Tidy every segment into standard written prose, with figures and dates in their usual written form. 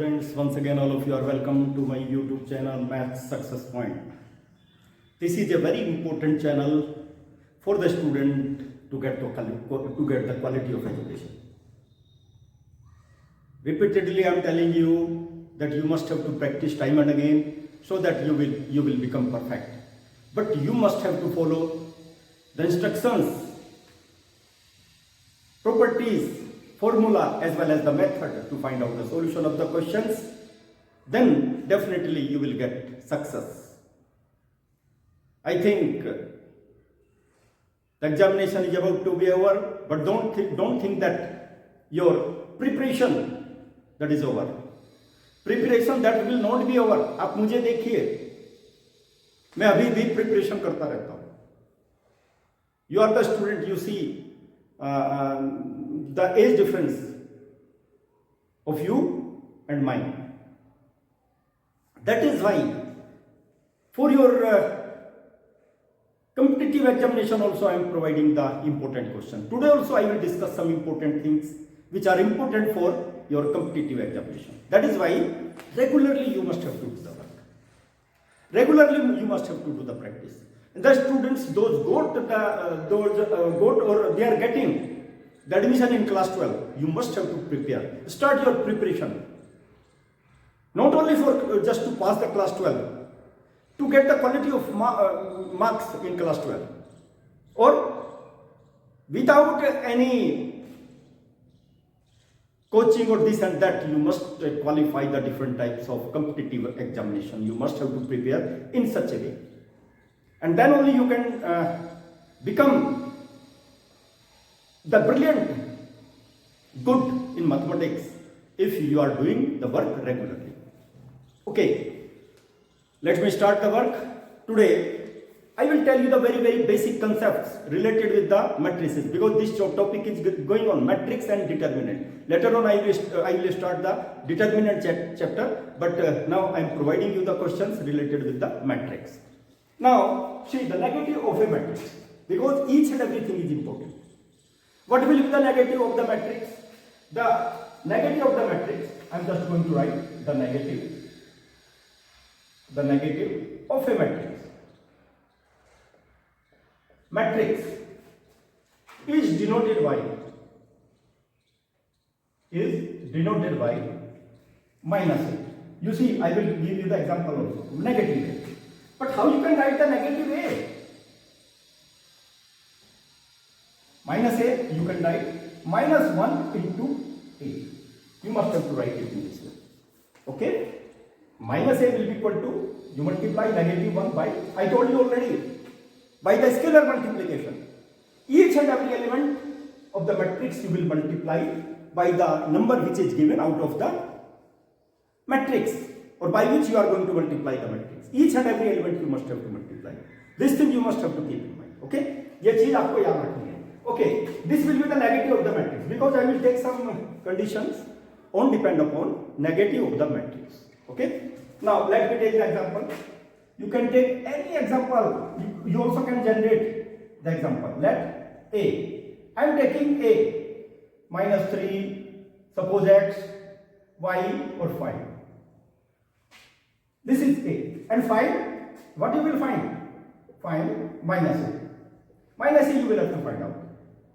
students, once again all of you are welcome to my YouTube channel Maths Success Point. This is a very important channel for the student to get the quality of education. Repeatedly I am telling you that you must have to practice time and again so that you will become perfect. But you must have to follow the instructions, properties, formula as well as the method to find out the solution of the questions. Then definitely you will get success. I think the examination is about to be over, but don't think that your preparation that is over. Preparation that will not be over. आप मुझे देखिए, मैं अभी भी preparation करता रहता हूँ. You are the student, you see the age difference of you and mine. That is why for your competitive examination also I am providing the important question. Today also I will discuss some important things which are important for your competitive examination. That is why regularly you must have to do the work. Regularly you must have to do the practice. And the students, those they are getting the admission in class 12, you must have to prepare. Start your preparation. Not only for just to pass the class 12, to get the quality of marks in class 12. Or without any coaching or this and that, you must qualify the different types of competitive examination. You must have to prepare in such a way. And then only you can become the brilliant, good in mathematics if you are doing the work regularly. Okay, let me start the work. Today, I will tell you the very basic concepts related with the matrices, because this topic is going on matrix and determinant. Later on, I will start the determinant chapter, but now I am providing you the questions related with the matrix. Now, see the negative of a matrix, because each and everything is important. What will be the negative of the matrix? The negative of the matrix, I am just going to write the negative of a matrix. Matrix is denoted by minus A. You see, I will give you the example also, negative A. But how you can write the negative A? Minus A, you can write minus 1 into A. You must have to write it in this way. Okay? Minus A will be equal to, you multiply negative 1 by, I told you already, by the scalar multiplication. Each and every element of the matrix you will multiply by the number which is given out of the matrix, or by which you are going to multiply the matrix. Each and every element you must have to multiply. This thing you must have to keep in mind. Okay? ये चीज आपको याद रखनी है. Okay, this will be the negative of the matrix, because I will take some conditions on depend upon negative of the matrix. Okay? Now let me take the example. You can take any example. You also can generate the example. Let A. I am taking A minus 3, suppose X, Y or 5. This is A. And find, what you will find? Find minus A. Minus A you will have to find out.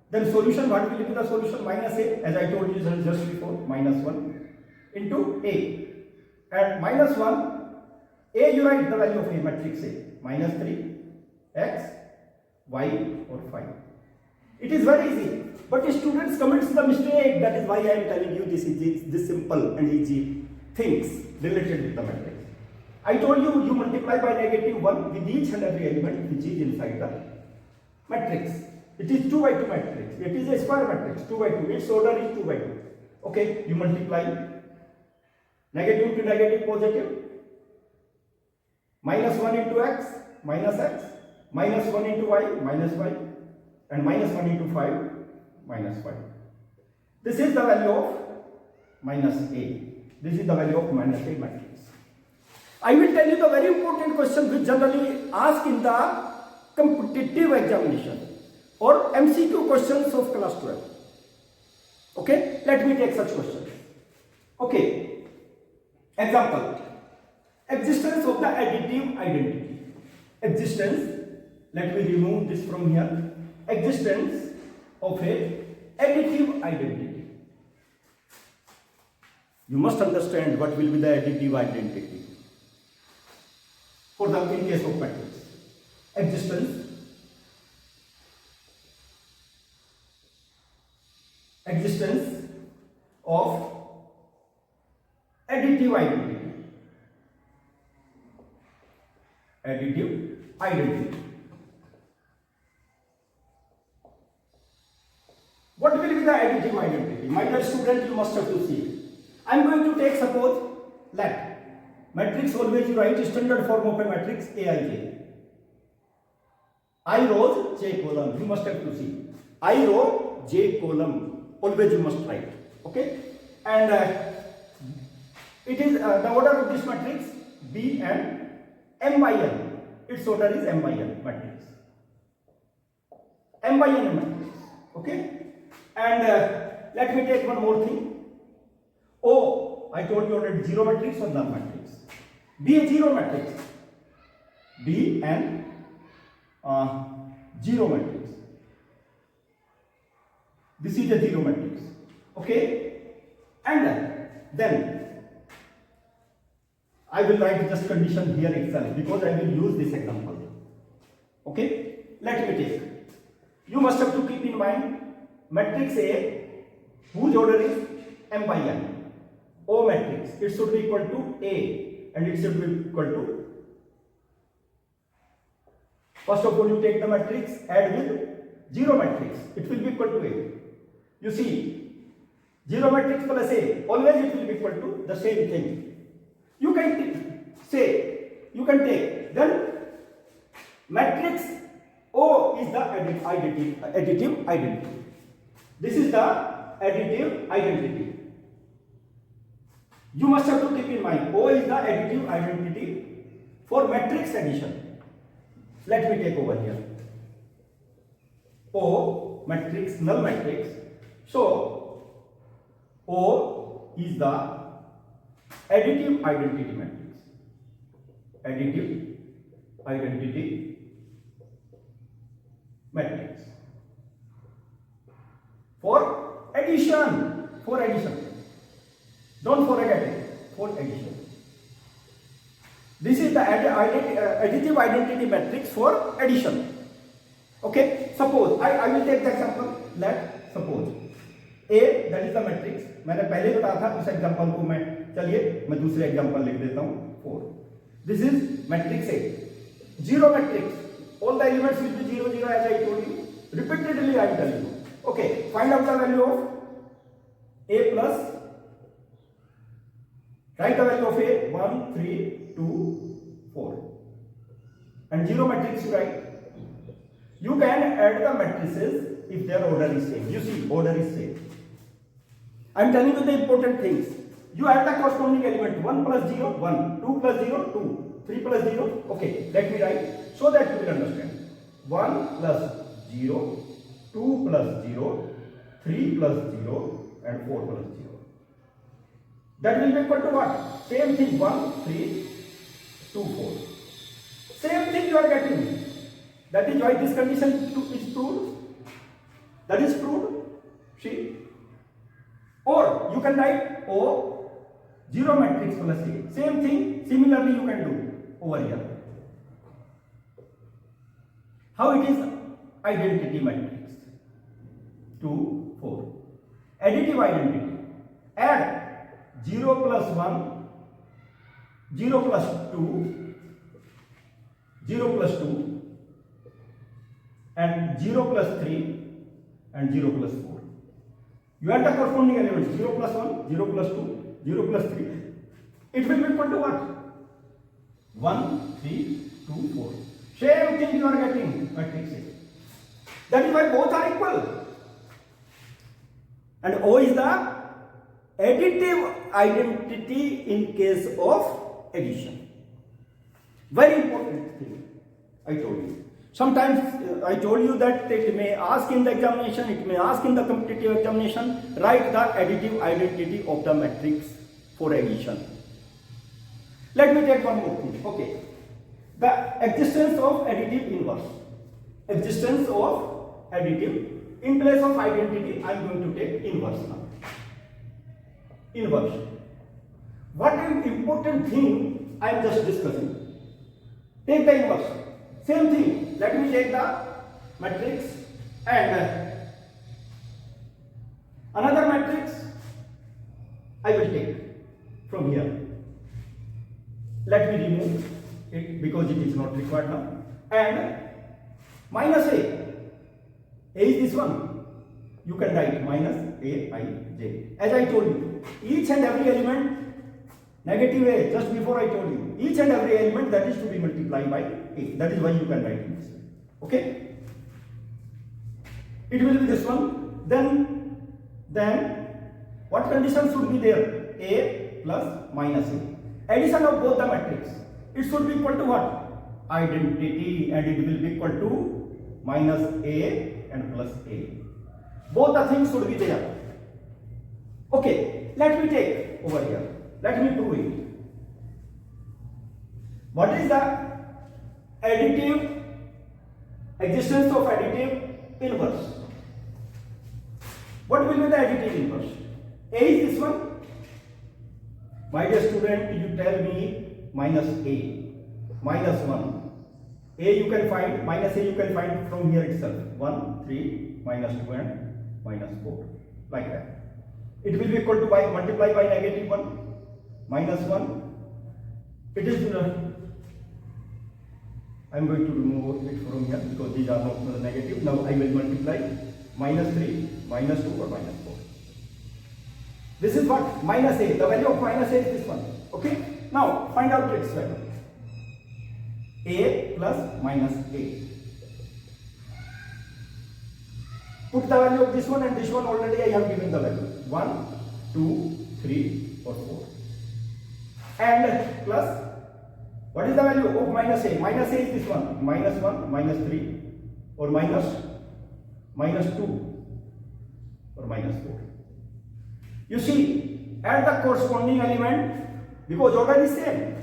Then solution, what will be the solution? Minus A, as I told you just before, minus 1 into A. And minus 1, A you write the value of A, matrix A, minus 3, X, Y or 5. It is very easy. But students commits the mistake. That is why I am telling you this simple and easy things related with the matrix. I told you, you multiply by negative 1 with each and every element which is inside the matrix. It is 2 by 2 matrix. It is a square matrix, 2 by 2. Its order is 2 by 2. Okay, you multiply negative to negative, positive. Minus 1 into X, minus 1 into Y, minus Y, and minus 1 into 5, minus 5. This is the value of minus A. This is the value of minus A matrix. I will tell you the very important question which generally asked in the competitive examination or MCQ questions of class 12. Okay, let me take such questions. Okay, Example, existence of the additive identity. Existence, let me remove this from here. Existence of a additive identity. You must understand what will be the additive identity for the in case of matrix. Existence of additive identity. Additive identity. What will be the additive identity? My dear student, you must have to see. I am going to take, suppose, let matrix, always you write standard form of a matrix Aij. I rows, j column. You must have to see. I row, j column. Always you must write. Okay? And it is the order of this matrix B and M by N. Its order is M by N matrix. M by N matrix. Okay? And let me take one more thing. O, I told you already, zero matrix or null matrix. B a zero matrix. B and zero matrix. This is a zero matrix. Okay? And then I will write just condition here itself because I will use this example. Okay? Let me take. You must have to keep in mind matrix A whose order is M by N. O matrix, it should be equal to A and it should be equal to, first of all you take the matrix, add with zero matrix, it will be equal to A. You see, zero matrix plus A, always it will be equal to the same thing. You can say, you can take, then matrix O is the additive identity. This is the additive identity. You must have to keep in mind, O is the additive identity for matrix addition. Let me take over here. O, matrix, null matrix. So, O is the additive identity matrix. Additive identity matrix. For addition. For addition. Don't forget it. For addition. This is the additive identity matrix for addition. Okay. Suppose I will take the example. Let suppose A, that is the matrix. मैंने पहले बताया था उस example को मैं दूसरे example लिख देता हूँ 4. This is matrix A. Zero matrix. All the elements will be 0 0 as I told you. Repeatedly I am telling you. Okay. Find out the value of A plus. Write the value of A 1 3 2 4. And zero matrix you write. You can add the matrices if their order is same. You see, order is same. I am telling you the important things. You add the corresponding element 1 plus 0, 1, 2 plus 0, 2, 3 plus 0. Okay, let me write so that you will understand. 1 plus 0, 2 plus 0, 3 plus 0, and 4 plus 0. That will be equal to what? Same thing, 1, 3, 2, 4. Same thing you are getting. That is why this condition is proved. That is proved. See? Or you can write O, zero matrix plus A. Same thing, similarly you can do over here. How it is identity matrix? 2, 4. Additive identity. Add 0 plus 1, 0 plus 2, 0 plus 2, and 0 plus 3, and 0 plus 4. You add the corresponding elements 0 plus 1, 0 plus 2, 0 plus 3. It will be equal to what? 1, 3, 2, 4. Same thing you are getting matrix A. That is why both are equal. And O is the additive identity in case of addition. Very important thing I told you. Sometimes I told you that it may ask in the examination, it may ask in the competitive examination, write the additive identity of the matrix for addition. Let me take one more thing. Okay, the existence of additive inverse. Existence of additive. In place of identity, I am going to take inverse now. Inverse. What is important thing I am just discussing? Take the inverse. Same thing. Let me take the matrix and another matrix I will take from here. Let me remove it because it is not required now. And minus a. A is this one. You can write minus aij. As I told you, each and every element negative a, just before I told you, each and every element that is to be multiplied by a. That is why you can write this. Okay? It will be this one. Then what condition should be there? A plus minus a. Addition of both the matrix. It should be equal to what? Identity, and it will be equal to minus a and plus a. Both the things should be there. Okay, let me take over here. Let me prove it. What is the additive, existence of additive inverse? What will be the additive inverse? A is this one. My dear student, you tell me minus a, minus 1. A you can find, minus a you can find from here itself. 1, 3, minus 2 and minus 4. Like that. It will be equal to by multiply by negative 1, minus 1. It is, I am going to remove it from here because these are not negative. Now I will multiply minus 3, minus 2 or minus 4. This is what? Minus a. The value of minus a is this one. Okay? Now find out its value. A plus minus a. Put the value of this one and this one. Already I have given the value. 1, 2, 3 or 4. And plus, what is the value of minus a? Minus a is this one. Minus 1, minus 3 or minus 2 or minus 4. You see, add the corresponding element because order is same.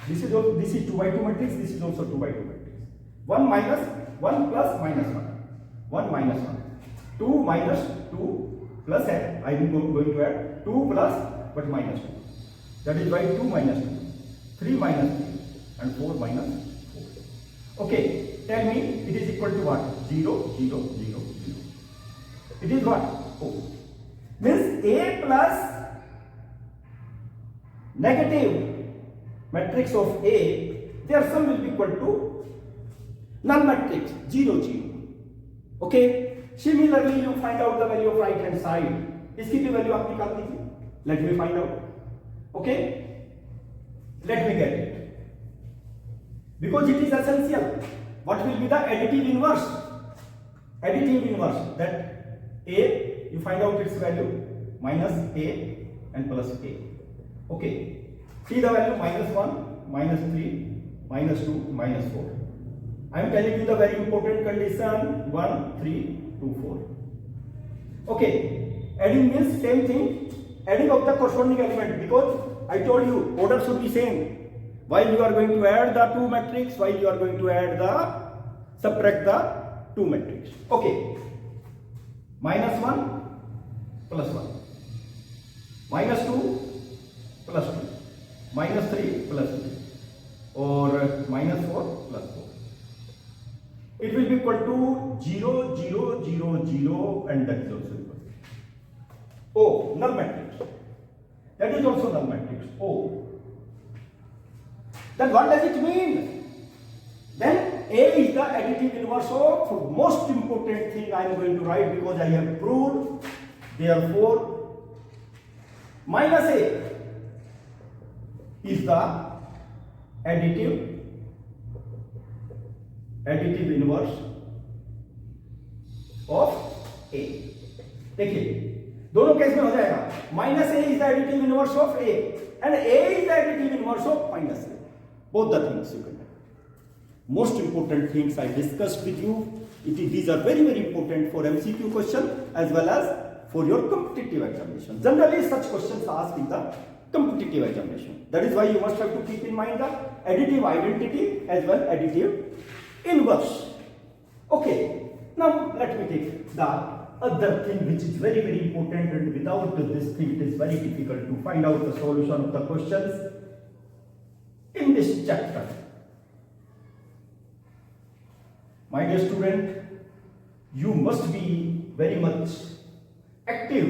This is 2 by 2 matrix. This is also 2 by 2 matrix. 1 minus 1 plus minus 1. 1 minus 1. 2 minus 2 plus n. I am going to add 2 plus but minus 2. That is why 2 minus 2. 3 minus 3 and 4 minus 4. Okay, tell me it is equal to what? 0, 0, 0, 0. It is what? Oh. Means A plus negative matrix of A, their sum will be equal to null matrix 0, 0. Okay. Similarly, you find out the value of right hand side. इसकी भी value आप निकाल दीजिए. Let me find out. Okay. Let me get it. Because it is essential. What will be the additive inverse? Additive inverse. That A, you find out its value. Minus A and plus A. Okay. See the value minus 1, minus 3, minus 2, minus 4. I am telling you the very important condition 1, 3, 2, 4. Okay. Adding means same thing. Adding of the corresponding element because I told you order should be same. While you are going to add the 2 matrix, while you are going to add the subtract the 2 matrix. Okay. Minus 1 plus 1. Minus 2 plus 2. Minus 3 plus 3. Or minus 4 plus 4. It will be equal to 0, 0, 0, 0 and that is also equal. O, null matrix. That is also null matrix. O. Then what does it mean? Then A is the additive inverse of most important thing I am going to write because I have proved. Therefore, minus A is the additive inverse of A. देखिए दोनों case में हो जाएगा. Minus A is the additive inverse of A and A is the additive inverse of minus A. Both the things you can do. Most important things I discussed with you. These are very, very important for MCQ question as well as for your competitive examination. Generally, such questions are asked in the competitive examination. That is why you must have to keep in mind the additive identity as well additive inverse. Okay, now let me take the other thing which is very, very important, and without this thing it is very difficult to find out the solution of the questions in this chapter. My dear student, you must be very much active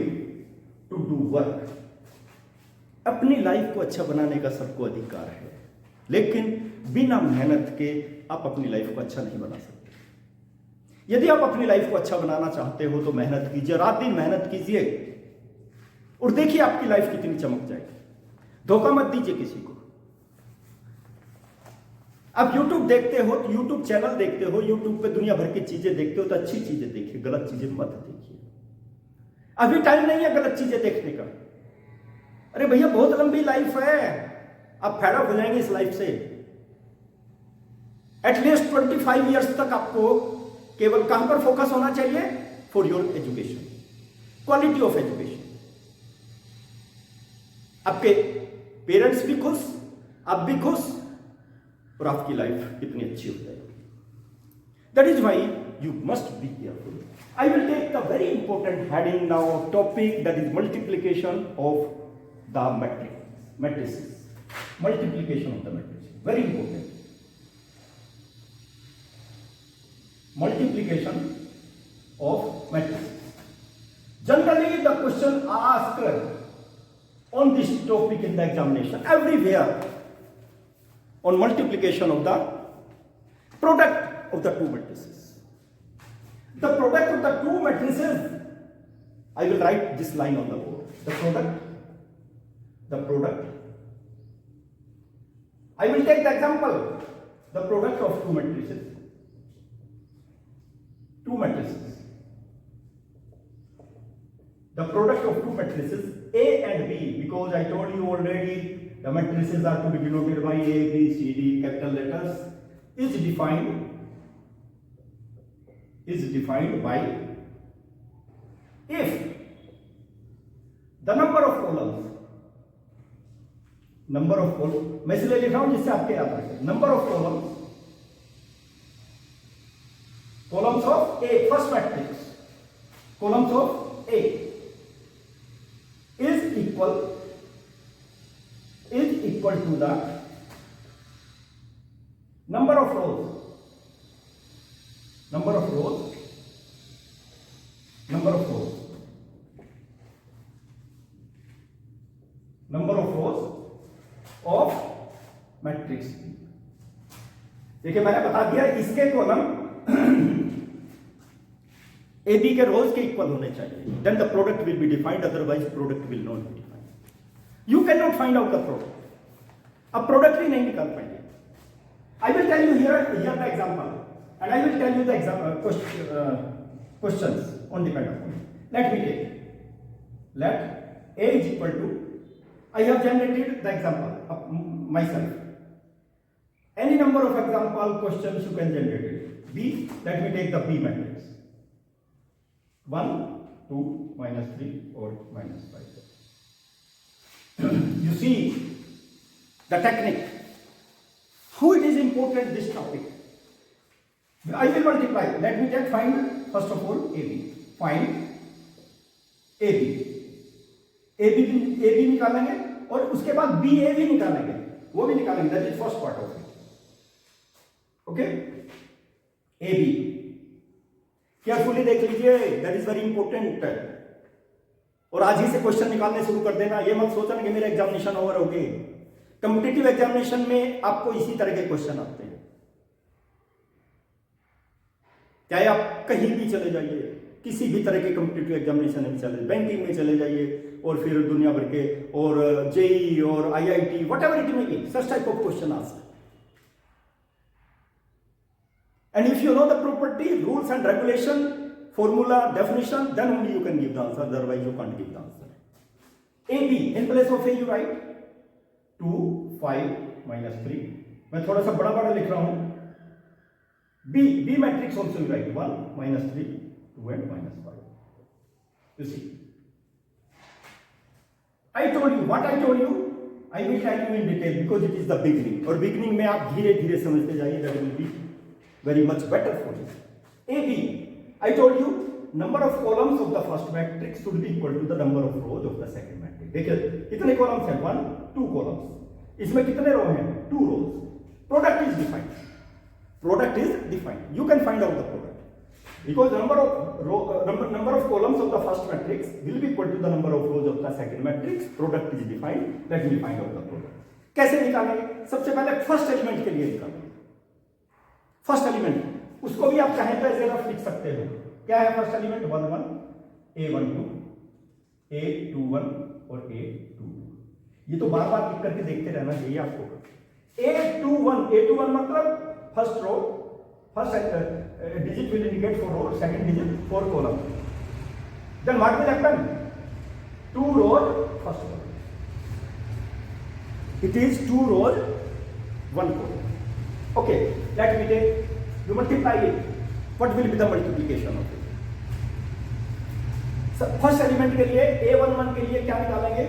to do work. अपनी life को अच्छा बनाने का सबको अधिकार है, लेकिन बिना मेहनत के आप अपनी लाइफ को अच्छा नहीं बना सकते। यदि आप अपनी लाइफ को अच्छा बनाना चाहते हो तो मेहनत कीजिए, रात दिन मेहनत कीजिए और देखिए आपकी लाइफ कितनी चमक जाएगी। धोखा मत दीजिए किसी को। आप YouTube देखते हो, YouTube चैनल देखते हो, YouTube पे दुनिया भर की चीजें देखते हो तो अच्छी चीजें देखिए, गलत चीजें मत देखिए। अभी टाइम नहीं है गलत चीजें देखने का। अरे भैया बहुत लंबी लाइफ है, आप फेड अप हो जाएंगे इस लाइफ से। एटलीस्ट 25 ईयर्स तक आपको केवल कहां पर फोकस होना चाहिए? For your education, quality of education. आपके पेरेंट्स भी खुश, आप भी खुश, और आपकी लाइफ कितनी अच्छी हो जाएगी। That is why you must be careful. I will take the very important heading now of topic, that is multiplication of the matrices. Multiplication of the matrices, very important. Multiplication of matrices. Generally the question asked on this topic in the examination everywhere on multiplication of the product of the two matrices. The product of the two matrices, I will write this line on the board. The product. I will take the example, the product of two matrices. Two matrices. The product of two matrices A and B, because I told you already the matrices are to be denoted by A, B, C, D, capital letters, is defined by if the number of columns, मैं इसलिए लिख रहा हूं जिससे आपके याद रखें, number of columns of A, first matrix, columns of A is equal to the number of rows of matrix. देखिए मैंने बता दिया इसके कॉलम ए बी के रोज के इक्वल होने चाहिए, then the product will be defined, otherwise product will not be defined. You can not find out the product, अब प्रोडक्ट ही नहीं निकाल पाएंगे। I will tell you here the example and I will tell you the questions on depend upon it. Let me take, let A is equal to, I have generated the example of myself. Any number of example questions you can generate it. B, let me take the B matrix. 1, 2, -3 or -5. You see the technique, how it is important this topic. I will multiply. Let me just find first of all AB. Find AB. AB निकालेंगे और उसके बाद BA भी निकालेंगे, वो भी निकालेंगे। That is first part of it. Okay? AB. Carefully देख लीजिए, that is very important. और आज ही से क्वेश्चन निकालने शुरू कर देना, ये मत सोचना कि मेरा एग्जामिनेशन ओवर हो गए। कॉम्पिटिटिव एग्जामिनेशन में आपको इसी तरह के क्वेश्चन आते हैं। चाहे आप कहीं भी चले जाइए, किसी भी तरह के कॉम्पिटिटिव एग्जामिनेशन में चले, बैंकिंग में चले जाइए और फिर दुनिया भर के और जेई और IIT, whatever it may be, such type of question asked. And if you know the property, rules and regulation, formula, definition, then only you can give the answer, otherwise you can't give the answer. AB, in place of A you write 2, 5, -3. मैं थोड़ा सा बड़ा बड़ा लिख रहा हूं। B matrix also you write 1, -3, 2 and -5. You see, I told you what I told you, I will tell you in detail because it is the beginning, और beginning में आप धीरे धीरे समझते जाइए, that will be very much better for you. A B, I told you number of columns of the first matrix should be equal to the number of rows of the second matrix. देखिए कितने columns हैं, 1 2 columns, इसमें कितने row हैं, 2 rows. Product is defined, product is defined, you can find out the product because number of columns of the first matrix will be equal to the number of rows of the second matrix. Product is defined, let me find out the product. कैसे निकालेंगे? सबसे पहले first element के लिए निकालेंगे। First element उसको भी आप चाहें तो ऐसे रफ लिख सकते हो। क्या है फर्स्ट एलिमेंट? 1 1 A12 A21 और A22। ये तो बार बार लिख करके देखते रहना चाहिए आपको। A21 मतलब first row, first digit will indicate 4 rows, second digit 4 columns. Then what will happen? 2 rows, first column. It is 2 rows, 1 column. Okay, let me take, you multiply it. What will be the multiplication of it? First element के लिए A11 के लिए क्या निकालेंगे?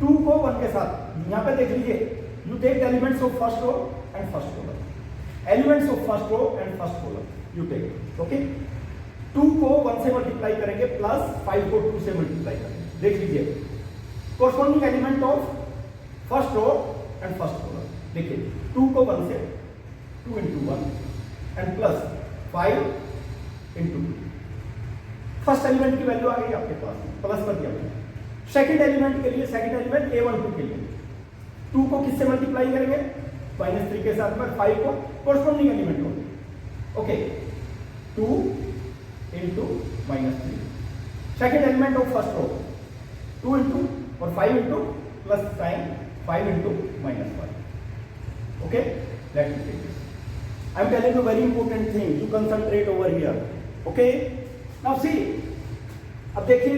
2 को 1 के साथ, यहां पे देख लीजिए, you take the elements of first row and first column. Elements of first row and first column you take, okay? 2 को 1 से मल्टीप्लाई करेंगे प्लस 5 को 2 से मल्टीप्लाई करेंगे। देख लीजिए corresponding element of first row and first column. देखिए 2 को 1 से 2 into 1 and plus 5 into 2। First element की वैल्यू आ गई आपके पास, प्लस कर दिया मैंने। सेकंड एलिमेंट के लिए, सेकंड एलिमेंट A12 के लिए 2 को किससे मल्टीप्लाई करेंगे? -3 के साथ में 5 को कोरस्पॉन्डिंग एलिमेंट होंगे, okay? 2 into -3। Second element of first row 2 into और 5 into plus sign 5 into -5, okay? Let me take this. I am telling you very important thing, you concentrate over here, okay? Now see, अब देखिए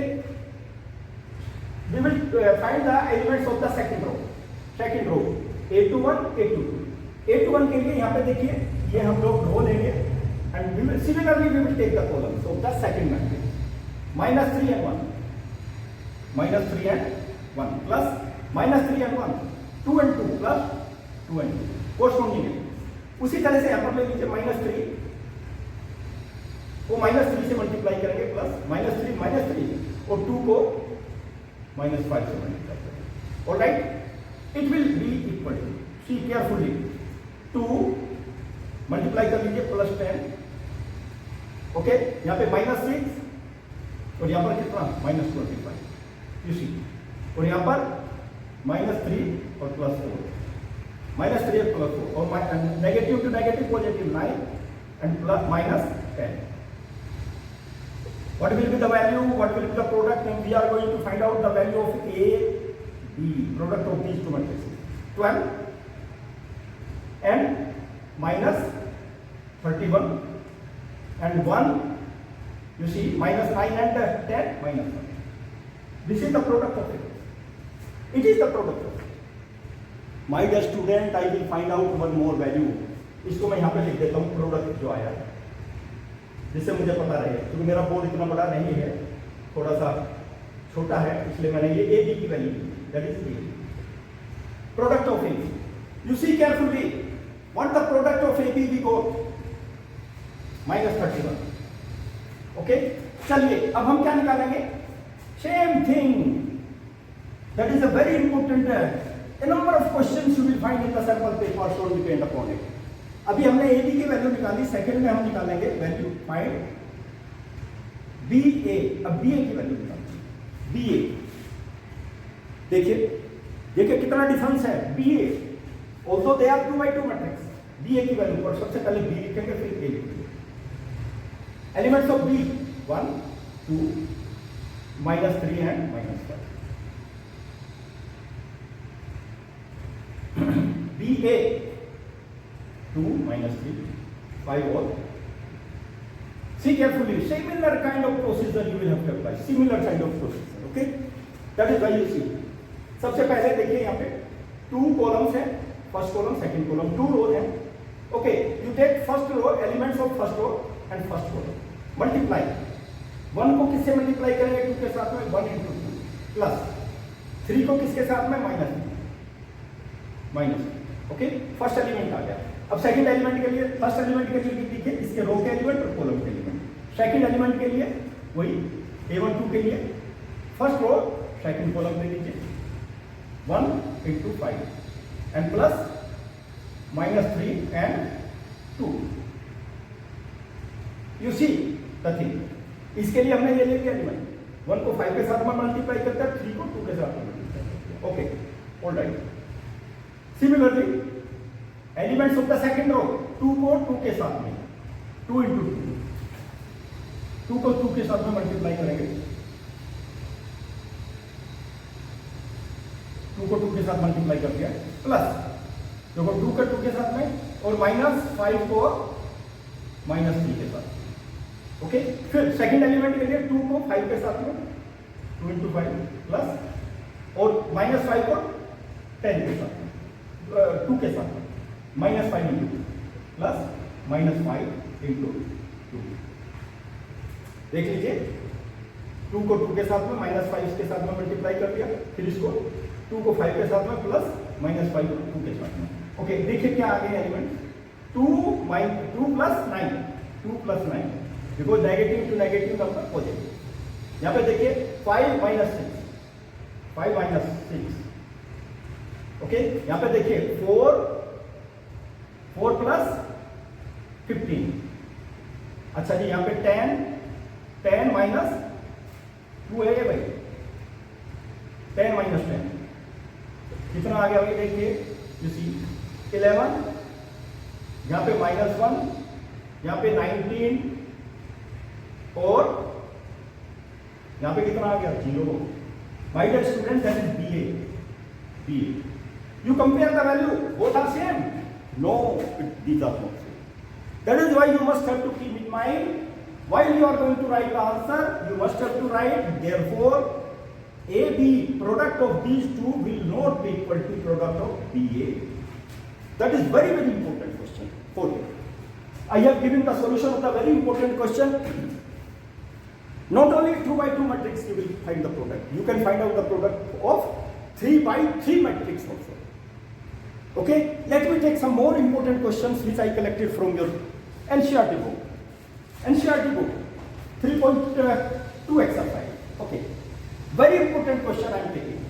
we will find the elements of the second row. Second row A21 A21 के लिए यहाँ पे देखिए ये हम लोग रो लेंगे and similarly we will take the columns of the second matrix. -3 and 1 -3 and 1 plus -3 and 1 2 and 2 plus 2 and 2 corresponding है। उसी तरह से यहाँ पर ले लीजिए -3 को -3 से मल्टीप्लाई करेंगे प्लस -3 और 2 को -5 से मल्टीप्लाई करेंगे, alright? It will be equal to, see carefully, 2 multiply कर लीजिए प्लस 10, ओके? यहाँ पे -6 और यहाँ पर कितना? -25, यू सी, और यहाँ पर -3 और प्लस 4, -3 और प्लस 4 और negative two negative positive 9 and plus -10। What will be the value? What will be the product? And we are going to find out the value of A, B, product of these two matrices. 12 and -31 and 1, you see, -9 and 10 -1. This is the product of it. It is the product of it. My dear student, I will find out one more value. इसको मैं यहाँ पे लिख देता हूँ, product जो आया है, जिससे मुझे पता रहे, क्योंकि मेरा बोर्ड इतना बड़ा नहीं है, थोड़ा सा छोटा है, इसलिए मैंने ये ए बी की वैल्यू ली, that is A. Product of A, you see carefully, what the product of A B we got? -31, okay? चलिए अब हम क्या निकालेंगे? Same thing, that is a very important, a number of questions you will find in the sample paper, so depend upon it. अभी हमने ए B की value निकाली, second में हम निकालेंगे वैल्यू फाइंड बी ए। अब बी ए की वैल्यू निकालेंगे, बी ए। देखिए कितना डिफरेंस है, B A also they are 2x2 matrix. B A की वैल्यू पर सबसे पहले बी लिखेंगे, फिर ए लिखेंगे। Elements of B 1 2 -3 and -5। B A 2 -3 5 और see carefully, similar kind of procedure you will have to apply, similar kind of procedure, okay? That is why you see, सबसे पहले देखिए यहाँ पे 2 कॉलम्स हैं, first column second column, 2 rows हैं, okay? You take first row, elements of first row and first column, multiply 1 को किससे multiply करेंगे? 2 के साथ में 1 into 2 प्लस 3 को किसके साथ में? -3 माइनस। ओके, फर्स्ट एलिमेंट आ गया। अब सेकंड एलिमेंट के लिए, फर्स्ट एलिमेंट के लिए देखिए इसके रो के एलिमेंट और कॉलम के एलिमेंट। सेकंड एलिमेंट के लिए वही A1 2 के लिए फर्स्ट रो सेकंड कॉलम ले लीजिए 1 into 5 and plus -3 and 2. You see the thing. इसके लिए हमने ये ले लिया एलिमेंट 1 को 5 के साथ में मल्टीप्लाई करते हैं, 3 को 2 के साथ में मल्टीप्लाई करते हैं। Okay, alright. Similarly elements of the second row 2 को 2 के साथ में 2 into 2, 2 को 2 के साथ में मल्टीप्लाई करेंगे, 2 को 2 के साथ मल्टीप्लाई कर दिया, प्लस देखो 2 का 2 के साथ में और -5 को -3 के साथ। ओके, फिर सेकंड एलिमेंट के लिए 2 को 5 के साथ में 2 into 5 प्लस और -5 को 10 के साथ में 2 के साथ में -5 into 2 प्लस -5 into 2। देख लीजिए 2 को 2 के साथ में -5 के साथ में मल्टीप्लाई कर दिया, फिर इसको 2 को 5 के साथ में प्लस -5 को 2 के साथ में। ओके, देखिए क्या आ गया element 2 plus 9 because negative two negative number positive. यहाँ पे देखिए 5 minus 6, ओके, यहाँ पे देखिए 4 plus 15। अच्छा जी, यहाँ पे 10 minus 2 है ये भाई, 10 minus 10 कितना आ गया भाई? देखिए you see 11, यहाँ पे -1, यहाँ पे 19 और यहाँ पे कितना आ गया? 0। My dear students, that is BA. You compare the value, both are same? No, these are not same. That is why you must have to keep in mind, while you are going to write the answer, you must have to write, therefore, AB, product of these two will not be equal to product of BA. That is very, very important question for you. I have given the solution of the very important question. Not only 2 by 2 matrix you will find the product, you can find out the product of 3 by 3 matrix also. Okay, let me take some more important questions which I collected from your NCERT book. NCERT book 3.2 exercise. Okay, very important question I am taking.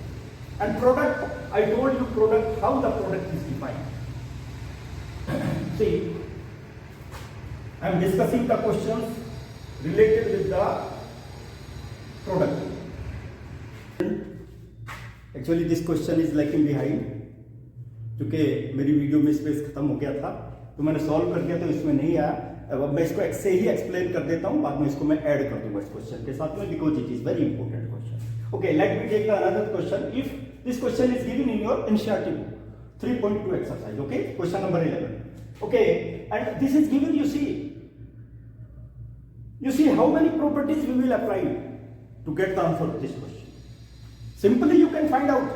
And product, I told you product, how the product is defined. See, I am discussing the questions related with the product. Actually this question is lagging behind, क्योंकि मेरी video में space खत्म हो गया था तो मैंने solve कर दिया, तो इसमें नहीं आया। अब मैं इसको ऐसे ही एक्सप्लेन कर देता हूँ, बाद में इसको मैं ऐड कर दूंगा इस क्वेश्चन के साथ में, because it is very important question. Okay, let me take the another question. If this question is given in your NCERT book 3.2 exercise, okay, question number 11. Okay, and this is given, you see how many properties we will apply to get the answer of this question. Simply you can find out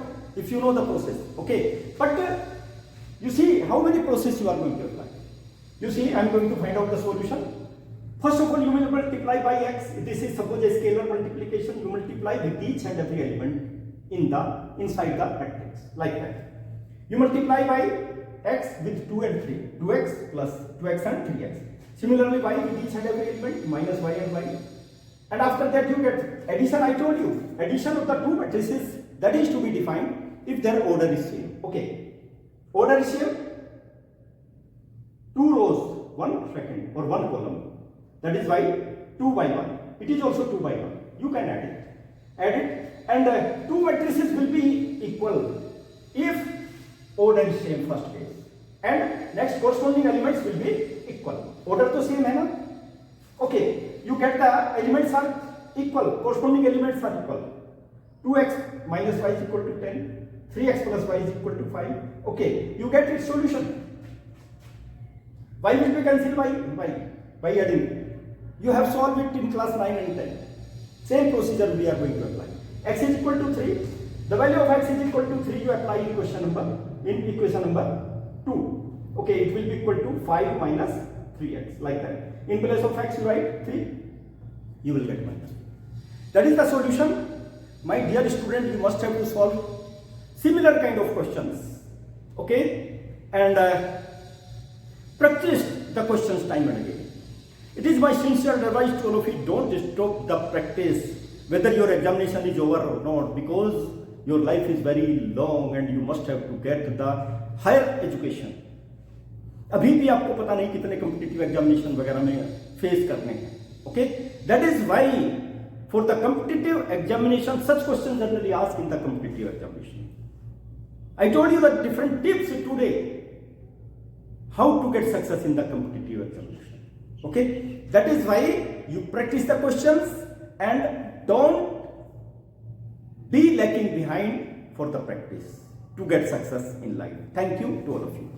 if you know the process, okay, but you see how many processes you are going to apply. You see, I am going to find out the solution. First of all, you will multiply by x. This is suppose a scalar multiplication. You multiply with each and every element inside the matrix, like that. You multiply by x with 2 and 3, 2x plus 2x and 3x. Similarly, y with each and every element minus y and y. And after that you get addition. I told you, addition of the two matrices, that is to be defined if their order is same. Okay, order is same, 2 rows, 1 second or 1 column. That is why 2 by 1. It is also 2 by 1. You can add it, and two matrices will be equal if order is same first case, and next corresponding elements will be equal. Order तो same है ना? Okay, you get the elements are equal, corresponding elements are equal. 2x minus y is equal to 10, 3x plus y is equal to 5. Okay, you get its solution. Y will be cancelled by adding. You have solved it in class 9 and 10. Same procedure we are going to apply. X is equal to 3. The value of x is equal to 3. You apply equation number 2. Okay, it will be equal to 5 minus 3x, like that. In place of x you write 3. You will get minus 2. That is the solution. My dear student, you must have to solve similar kind of questions Okay, and practice the questions time and again. It is my sincere advice to all of you, don't stop the practice whether your examination is over or not, because your life is very long and you must have to get the higher education. अभी भी आपको पता नहीं कितने competitive examination वगैरह में face करने हैं. Okay, that is why for the competitive examination such question generally asked in the competitive examination. I told you the different tips today how to get success in the competitive examination. Okay, that is why you practice the questions and don't be lacking behind for the practice to get success in life. Thank you to all of you.